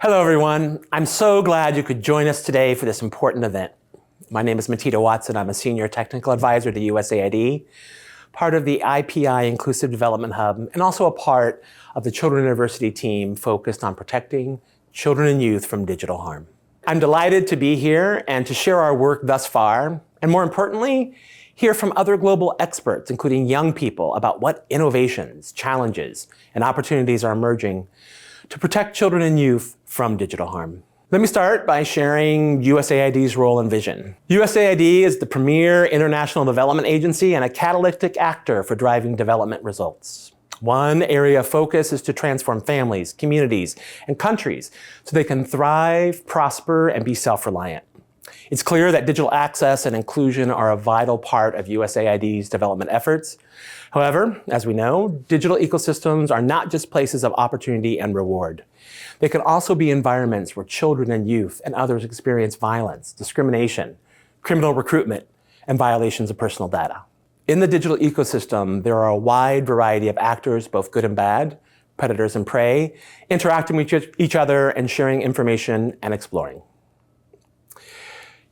Hello everyone. I'm so glad you could join us today for this important event. My name is Matitto Watson. I'm a Senior Technical Advisor to USAID, part of the IPI Inclusive Development Hub, and also a part of the Children University team focused on protecting children and youth from digital harm. I'm delighted to be here and to share our work thus far, and more importantly, hear from other global experts, including young people, about what innovations, challenges, and opportunities are emerging to protect children and youth from digital harm. Let me start by sharing USAID's role and vision. USAID is the premier international development agency and a catalytic actor for driving development results. One area of focus is to transform families, communities, and countries so they can thrive, prosper, and be self-reliant. It's clear that digital access and inclusion are a vital part of USAID's development efforts. However, as we know, digital ecosystems are not just places of opportunity and reward. They can also be environments where children and youth and others experience violence, discrimination, criminal recruitment, and violations of personal data. In the digital ecosystem, there are a wide variety of actors, both good and bad, predators and prey, interacting with each other and sharing information and exploring.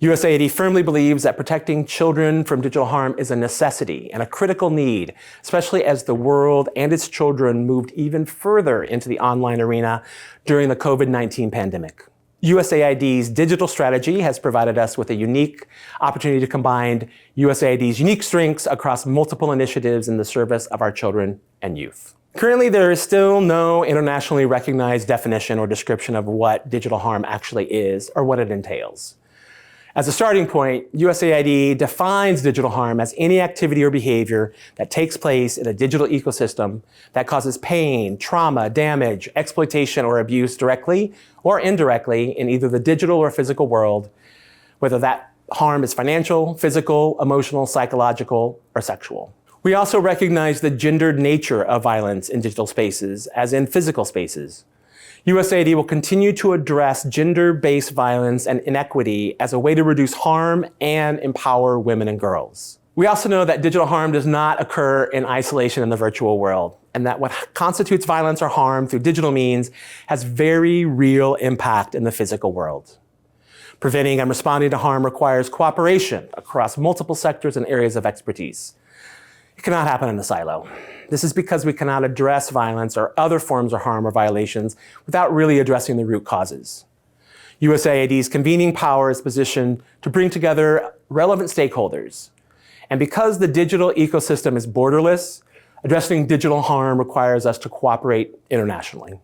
USAID firmly believes that protecting children from digital harm is a necessity and a critical need, especially as the world and its children moved even further into the online arena during the COVID-19 pandemic. USAID's digital strategy has provided us with a unique opportunity to combine USAID's unique strengths across multiple initiatives in the service of our children and youth. Currently, there is still no internationally recognized definition or description of what digital harm actually is or what it entails. As a starting point, USAID defines digital harm as any activity or behavior that takes place in a digital ecosystem that causes pain, trauma, damage, exploitation, or abuse directly or indirectly in either the digital or physical world, whether that harm is financial, physical, emotional, psychological, or sexual. We also recognize the gendered nature of violence in digital spaces, as in physical spaces. USAID will continue to address gender-based violence and inequity as a way to reduce harm and empower women and girls. We also know that digital harm does not occur in isolation in the virtual world, and that what constitutes violence or harm through digital means has very real impact in the physical world. Preventing and responding to harm requires cooperation across multiple sectors and areas of expertise. It cannot happen in a silo. This is because we cannot address violence or other forms of harm or violations without really addressing the root causes. USAID's convening power is positioned to bring together relevant stakeholders. And because the digital ecosystem is borderless, addressing digital harm requires us to cooperate internationally.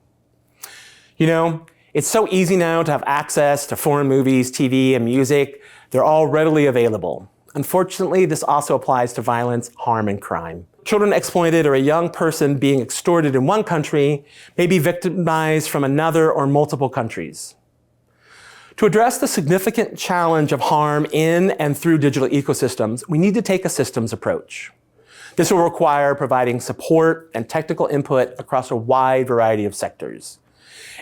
You know, it's so easy now to have access to foreign movies, TV, and music. They're all readily available. Unfortunately, this also applies to violence, harm, and crime. Children exploited or a young person being extorted in one country may be victimized from another or multiple countries. To address the significant challenge of harm in and through digital ecosystems, we need to take a systems approach. This will require providing support and technical input across a wide variety of sectors.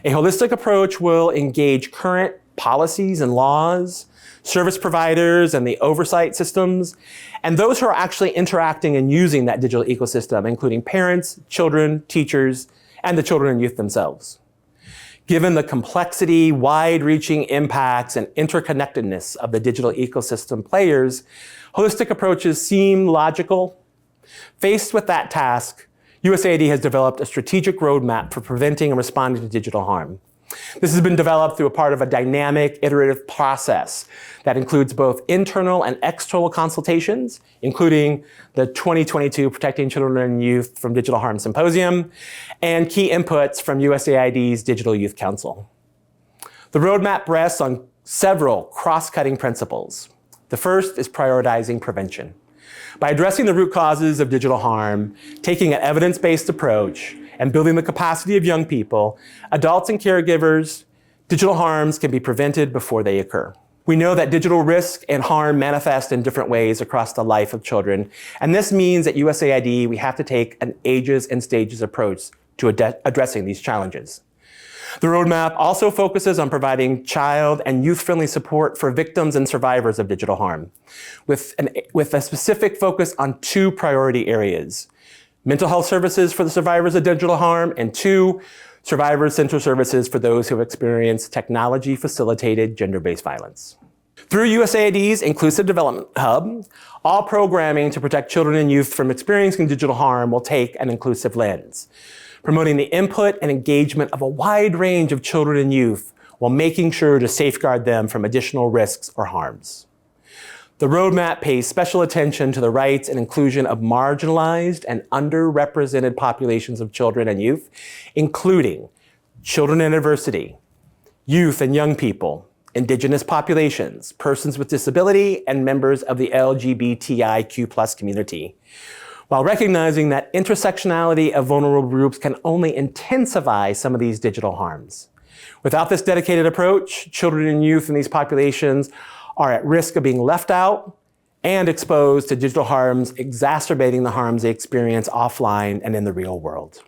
A holistic approach will engage current policies and laws, service providers and the oversight systems, and those who are actually interacting and using that digital ecosystem, including parents, children, teachers, and the children and youth themselves. Given the complexity, wide-reaching impacts, and interconnectedness of the digital ecosystem players, holistic approaches seem logical. Faced with that task, USAID has developed a strategic roadmap for preventing and responding to digital harm. This has been developed through a part of a dynamic, iterative process that includes both internal and external consultations, including the 2022 Protecting Children and Youth from Digital Harm Symposium, and key inputs from USAID's Digital Youth Council. The roadmap rests on several cross-cutting principles. The first is prioritizing prevention. By addressing the root causes of digital harm, taking an evidence-based approach, and building the capacity of young people, adults and caregivers, digital harms can be prevented before they occur. We know that digital risk and harm manifest in different ways across the life of children, and this means at USAID we have to take an ages and stages approach to addressing these challenges. The roadmap also focuses on providing child and youth-friendly support for victims and survivors of digital harm, with a specific focus on two priority areas: mental health services for the survivors of digital harm, and two, Survivor Center services for those who have experienced technology-facilitated gender-based violence. Through USAID's Inclusive Development Hub, all programming to protect children and youth from experiencing digital harm will take an inclusive lens, promoting the input and engagement of a wide range of children and youth while making sure to safeguard them from additional risks or harms. The roadmap pays special attention to the rights and inclusion of marginalized and underrepresented populations of children and youth, including children in adversity, youth and young people, Indigenous populations, persons with disability, and members of the LGBTIQ+ community, while recognizing that intersectionality of vulnerable groups can only intensify some of these digital harms. Without this dedicated approach, children and youth in these populations are at risk of being left out and exposed to digital harms, exacerbating the harms they experience offline and in the real world.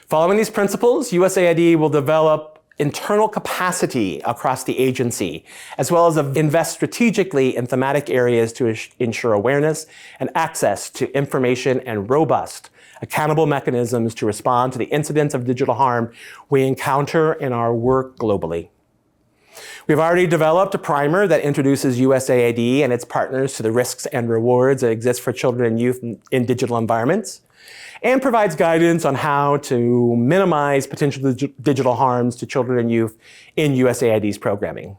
Following these principles, USAID will develop internal capacity across the agency, as well as invest strategically in thematic areas to ensure awareness and access to information and robust, accountable mechanisms to respond to the incidents of digital harm we encounter in our work globally. We've already developed a primer that introduces USAID and its partners to the risks and rewards that exist for children and youth in digital environments, and provides guidance on how to minimize potential digital harms to children and youth in USAID's programming.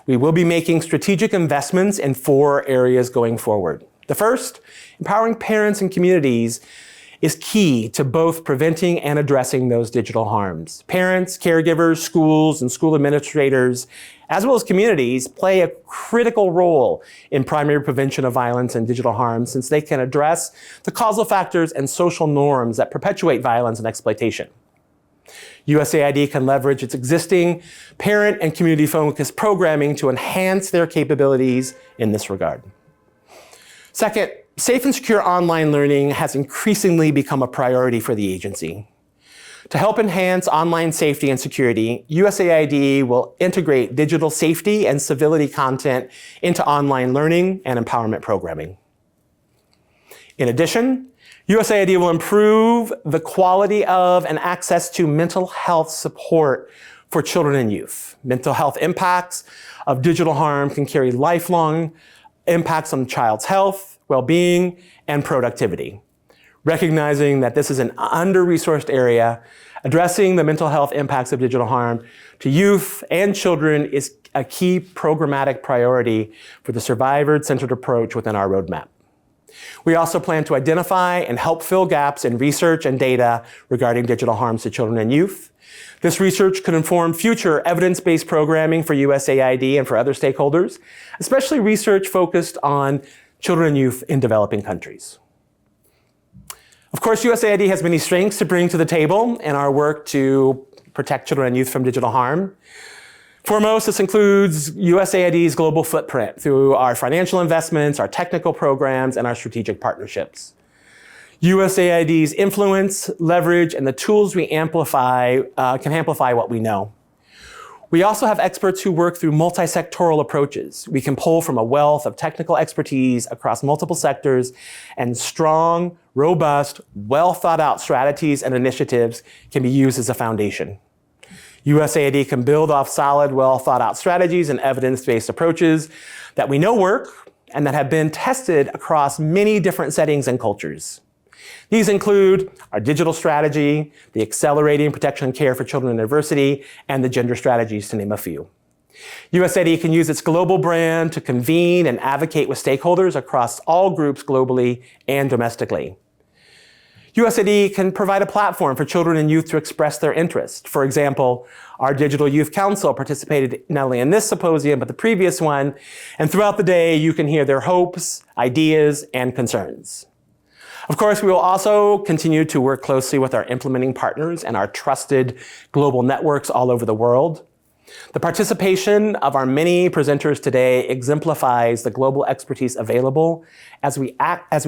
We will be making strategic investments in 4 areas going forward. The first, empowering parents and communities, is key to both preventing and addressing those digital harms. Parents, caregivers, schools, and school administrators, as well as communities, play a critical role in primary prevention of violence and digital harm, since they can address the causal factors and social norms that perpetuate violence and exploitation. USAID can leverage its existing parent and community-focused programming to enhance their capabilities in this regard. Second, safe and secure online learning has increasingly become a priority for the agency. To help enhance online safety and security, USAID will integrate digital safety and civility content into online learning and empowerment programming. In addition, USAID will improve the quality of and access to mental health support for children and youth. Mental health impacts of digital harm can carry lifelong impacts on the child's health, well-being, and productivity. Recognizing that this is an under-resourced area, addressing the mental health impacts of digital harm to youth and children is a key programmatic priority for the survivor-centered approach within our roadmap. We also plan to identify and help fill gaps in research and data regarding digital harms to children and youth. This research could inform future evidence-based programming for USAID and for other stakeholders, especially research focused on children and youth in developing countries. Of course, USAID has many strengths to bring to the table in our work to protect children and youth from digital harm. Foremost, this includes USAID's global footprint through our financial investments, our technical programs, and our strategic partnerships. USAID's influence, leverage, and the tools we amplify can amplify what we know. We also have experts who work through multi-sectoral approaches. We can pull from a wealth of technical expertise across multiple sectors, and strong, robust, well-thought-out strategies and initiatives can be used as a foundation. USAID can build off solid, well-thought-out strategies and evidence-based approaches that we know work and that have been tested across many different settings and cultures. These include our digital strategy, the accelerating protection and care for children in adversity, and the gender strategies, to name a few. USAID can use its global brand to convene and advocate with stakeholders across all groups globally and domestically. USAID can provide a platform for children and youth to express their interests. For example, our Digital Youth Council participated not only in this symposium, but the previous one, and throughout the day, you can hear their hopes, ideas, and concerns. Of course, we will also continue to work closely with our implementing partners and our trusted global networks all over the world. The participation of our many presenters today exemplifies the global expertise available as we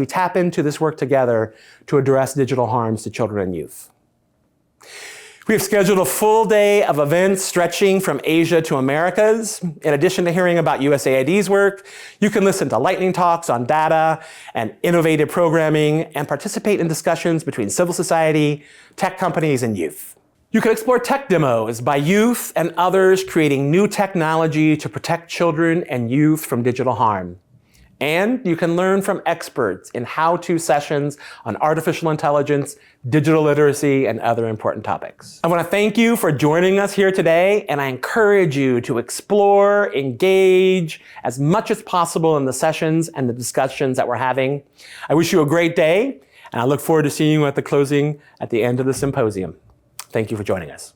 tap into this work together to address digital harms to children and youth. We have scheduled a full day of events stretching from Asia to Americas. In addition to hearing about USAID's work, you can listen to lightning talks on data and innovative programming and participate in discussions between civil society, tech companies, and youth. You can explore tech demos by youth and others creating new technology to protect children and youth from digital harm. And you can learn from experts in how-to sessions on artificial intelligence, digital literacy, and other important topics. I want to thank you for joining us here today, and I encourage you to explore, engage as much as possible in the sessions and the discussions that we're having. I wish you a great day, and I look forward to seeing you at the closing at the end of the symposium. Thank you for joining us.